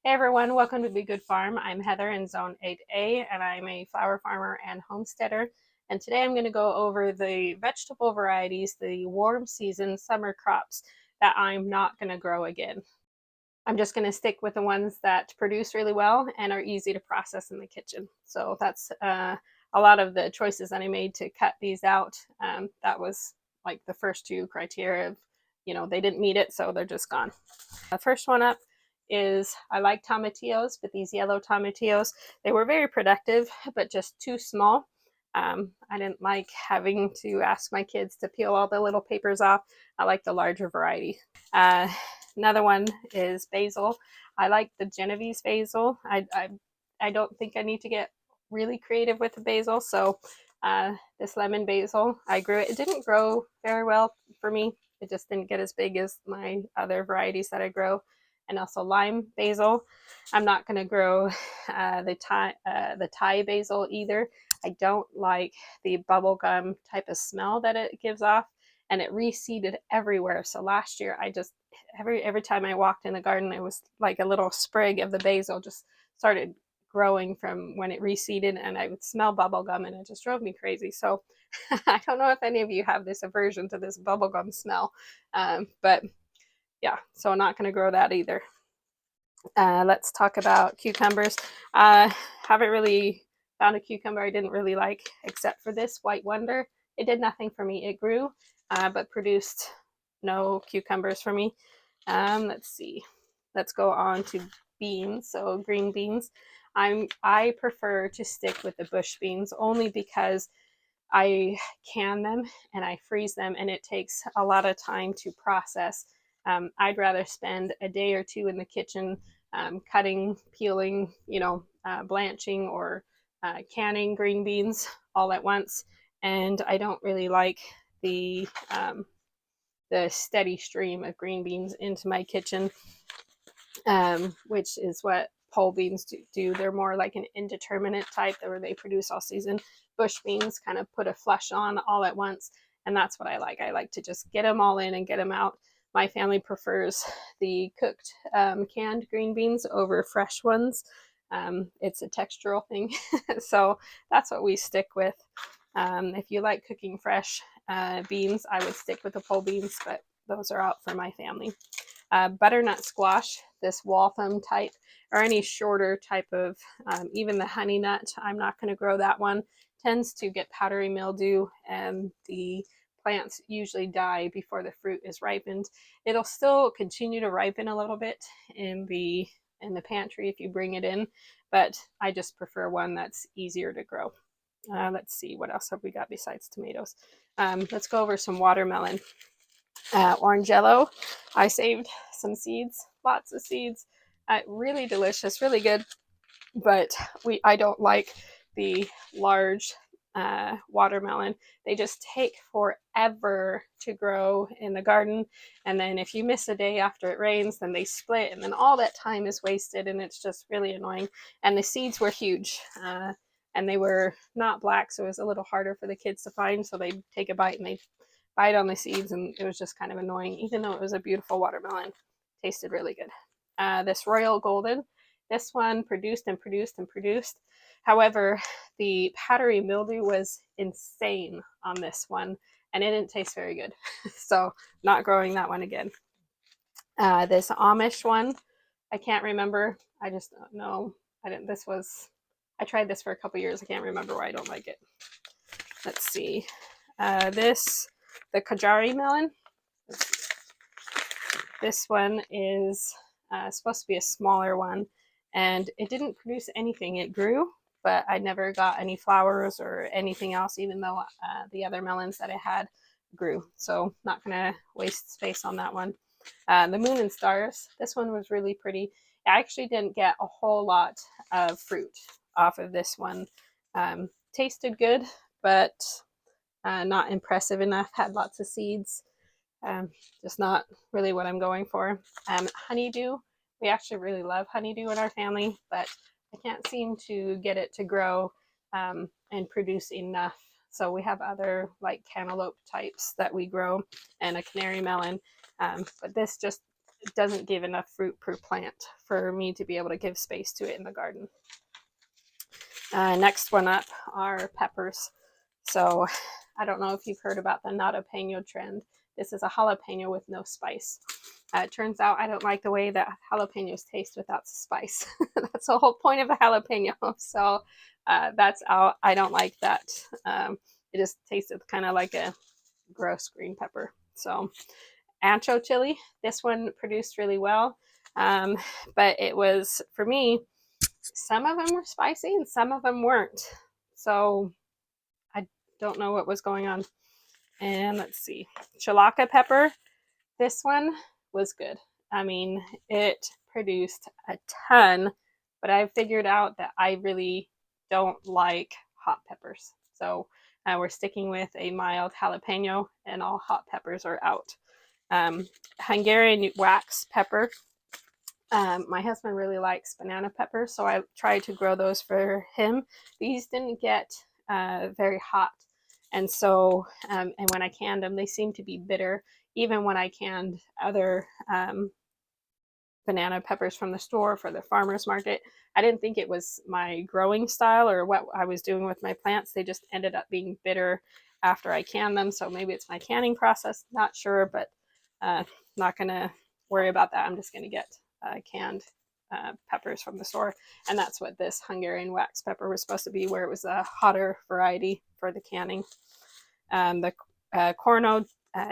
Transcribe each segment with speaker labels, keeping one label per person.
Speaker 1: Hey everyone, welcome to Be Good Farm. I'm Heather in Zone 8A and I'm a flower farmer and homesteader. And today I'm going to go over the vegetable varieties, the warm season summer crops that I'm not going to grow again. I'm just going to stick with the ones that produce really well and are easy to process in the kitchen. So that's a lot of the choices that I made to cut these out. That was like the first two criteria of, they didn't meet it, so they're just gone. The first one up is I like tomatillos, but these yellow tomatillos, they were very productive, but just too small. I didn't like having to ask my kids to peel all the little papers off. I like the larger variety. Uh, Another one is basil. I like the Genovese basil. I don't think I need to get really creative with the basil. So this lemon basil, I grew it. It didn't grow very well for me. It just didn't get as big as my other varieties that I grow. And also lime basil. I'm not going to grow the Thai basil either. I don't like the bubblegum type of smell that it gives off, and it reseeded everywhere. So last year, I just every time I walked in the garden, it was like a little sprig of the basil just started growing from when it reseeded, and I would smell bubblegum, and it just drove me crazy. So I don't know if any of you have this aversion to this bubblegum smell, but yeah, so I'm not going to grow that either. Let's talk about cucumbers. Haven't really found a cucumber I didn't really like, except for this White Wonder. It did nothing for me. It grew, but produced no cucumbers for me. Let's see. Let's go on to beans. So green beans. I prefer to stick with the bush beans only because I can them and I freeze them, and it takes a lot of time to process. I'd rather spend a day or two in the kitchen cutting, peeling, blanching or canning green beans all at once. And I don't really like the steady stream of green beans into my kitchen, which is what pole beans do. They're more like an indeterminate type where they produce all season. Bush beans kind of put a flush on all at once, and that's what I like. I like to just get them all in and get them out. My family prefers the cooked canned green beans over fresh ones. It's a textural thing, so that's what we stick with. If you like cooking fresh beans, I would stick with the pole beans, but those are out for my family. Butternut squash, this Waltham type, or any shorter type of, even the honey nut, I'm not going to grow that one. Tends to get powdery mildew, and the plants usually die before the fruit is ripened. It'll still continue to ripen a little bit in the pantry if you bring it in, but I just prefer one that's easier to grow. Let's see, what else have we got besides tomatoes? Let's go over some watermelon. Orange yellow. I saved some seeds, lots of seeds. Really delicious, really good. But I don't like the large watermelon. They just take forever to grow in the garden. And then if you miss a day after it rains, then they split, and then all that time is wasted, and it's just really annoying. And the seeds were huge. And they were not black, so it was a little harder for the kids to find. So they'd take a bite and they'd bite on the seeds, and it was just kind of annoying, even though it was a beautiful watermelon. Tasted really good. This Royal Golden, this one produced and produced and produced. However, the powdery mildew was insane on this one, and it didn't taste very good. So, not growing that one again. This Amish one, I can't remember. I just don't know. I didn't. I tried this for a couple years. I can't remember why I don't like it. Let's see. The Kajari melon. This one is supposed to be a smaller one, and it didn't produce anything. It grew, but I never got any flowers or anything else, even though the other melons that I had grew. So not gonna waste space on that one. The Moon and Stars. This one was really pretty. I actually didn't get a whole lot of fruit off of this one. Tasted good, but not impressive enough. Had lots of seeds. Um, just not really what I'm going for. Honeydew, we actually really love honeydew in our family, but I can't seem to get it to grow and produce enough. So we have other like cantaloupe types that we grow, and a canary melon, but this just it doesn't give enough fruit per plant for me to be able to give space to it in the garden. Next one up are peppers. So I don't know if you've heard about the jalapeno trend. This is a jalapeno with no spice. It turns out I don't like the way that jalapenos taste without spice. That's the whole point of a jalapeno. So that's out. I don't like that. It just tasted kind of like a gross green pepper. So ancho chili, this one produced really well. But it was, for me, some of them were spicy and some of them weren't. So I don't know what was going on. And let's see, Chilaka pepper. This one was good. I mean, it produced a ton, but I figured out that I really don't like hot peppers. So we're sticking with a mild jalapeno, and all hot peppers are out. Hungarian wax pepper. My husband really likes banana peppers, so I tried to grow those for him. These didn't get very hot, and so and when I canned them, they seemed to be bitter. Even when I canned other banana peppers from the store for the farmer's market, I didn't think it was my growing style or what I was doing with my plants. They just ended up being bitter after I canned them. So maybe it's my canning process, not sure, but not gonna worry about that. I'm just gonna get canned peppers from the store, and that's what this Hungarian wax pepper was supposed to be, where it was a hotter variety for the canning. The Corno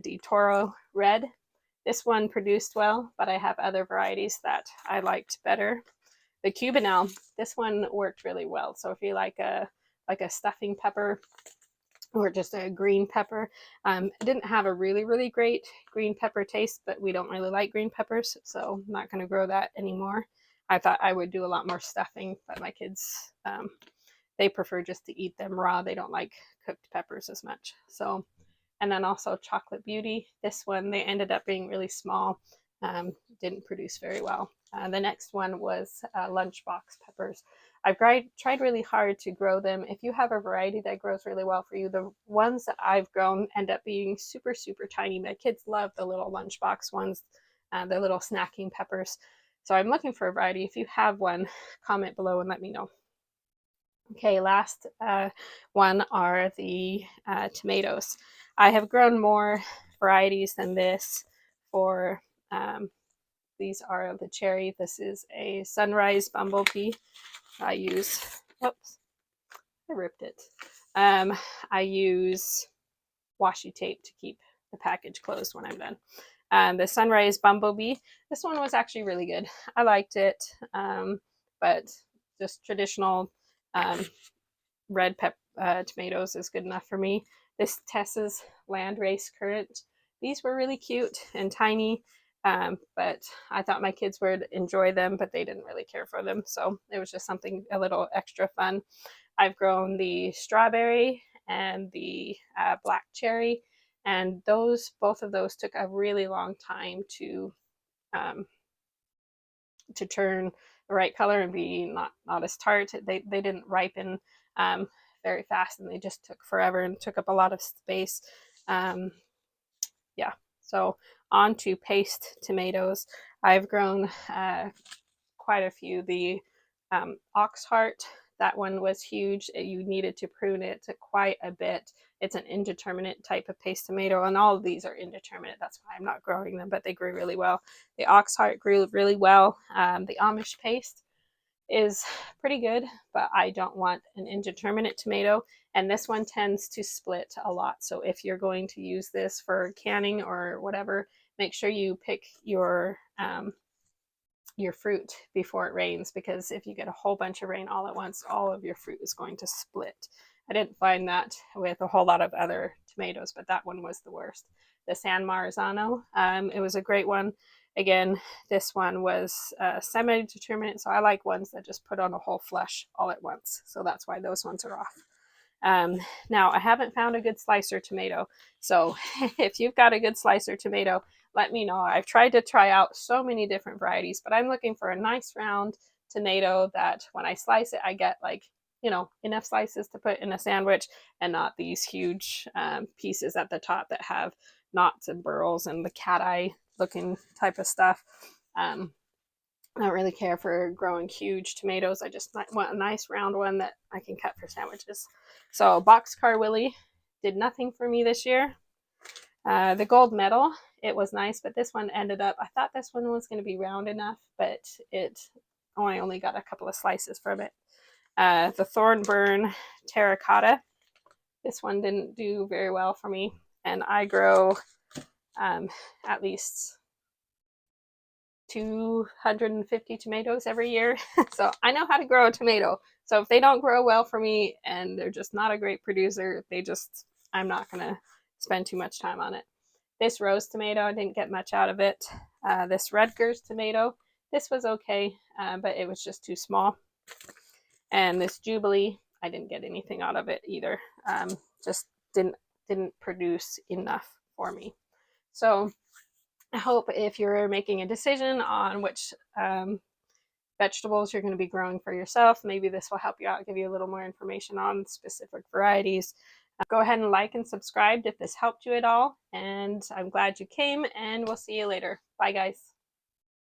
Speaker 1: di Toro red. This one produced well, but I have other varieties that I liked better. The Cubanelle, this one worked really well. So if you like a stuffing pepper or just a green pepper, it didn't have a really great green pepper taste, but we don't really like green peppers, so I'm not going to grow that anymore. I thought I would do a lot more stuffing, but my kids, they prefer just to eat them raw. They don't like cooked peppers as much. So, and then also Chocolate Beauty. This one, they ended up being really small, didn't produce very well. The next one was Lunchbox peppers. I've tried really hard to grow them. If you have a variety that grows really well for you, the ones that I've grown end up being super tiny. My kids love the little Lunchbox ones, the little snacking peppers. So I'm looking for a variety. If you have one, comment below and let me know. Okay, last one are the tomatoes. I have grown more varieties than this for, these are the cherry. This is a Sunrise Bumblebee. I use, whoops, I ripped it. I use washi tape to keep the package closed when I'm done. The Sunrise Bumblebee, this one was actually really good. I liked it, but just traditional red tomatoes is good enough for me. This Tess's Landrace Currant. These were really cute and tiny, but I thought my kids would enjoy them, but they didn't really care for them. So it was just something a little extra fun. I've grown the strawberry and the black cherry, and both of those took a really long time to turn the right color and be not as tart. They didn't ripen very fast, and they just took forever and took up a lot of space. Yeah, so on to paste tomatoes. I've grown quite a few. The Oxheart, that one was huge. You needed to prune it quite a bit. It's an indeterminate type of paste tomato, and all of these are indeterminate. That's why I'm not growing them, but they grew really well. The Oxheart grew really well. The Amish paste is pretty good, but I don't want an indeterminate tomato, and this one tends to split a lot. So if you're going to use this for canning or whatever, make sure you pick your fruit before it rains, because if you get a whole bunch of rain all at once, all of your fruit is going to split. I didn't find that with a whole lot of other tomatoes, but that one was the worst. The San Marzano, it was a great one. Again, this one was semi-determinate, so I like ones that just put on a whole flush all at once. So that's why those ones are off. Now, I haven't found a good slicer tomato, so if you've got a good slicer tomato, let me know. I've tried to try out so many different varieties, but I'm looking for a nice round tomato that when I slice it, I get like, you know, enough slices to put in a sandwich, and not these huge pieces at the top that have knots and burrs and the cat eye looking type of stuff. I don't really care for growing huge tomatoes. I just want a nice round one that I can cut for sandwiches. So Boxcar Willie did nothing for me this year. The gold medal, it was nice, but this one ended up, I thought this one was going to be round enough, but I only got a couple of slices from it. The Thornburn terracotta, this one didn't do very well for me, and I grow at least 250 tomatoes every year. So I know how to grow a tomato. So if they don't grow well for me and they're just not a great producer, I'm not going to spend too much time on it. This rose tomato, I didn't get much out of it. This Rutgers tomato, this was okay, but it was just too small. And this Jubilee, I didn't get anything out of it either. Just didn't produce enough for me. So I hope if you're making a decision on which vegetables you're going to be growing for yourself, maybe this will help you out, give you a little more information on specific varieties. Go ahead and like and subscribe if this helped you at all. And I'm glad you came, and we'll see you later. Bye, guys.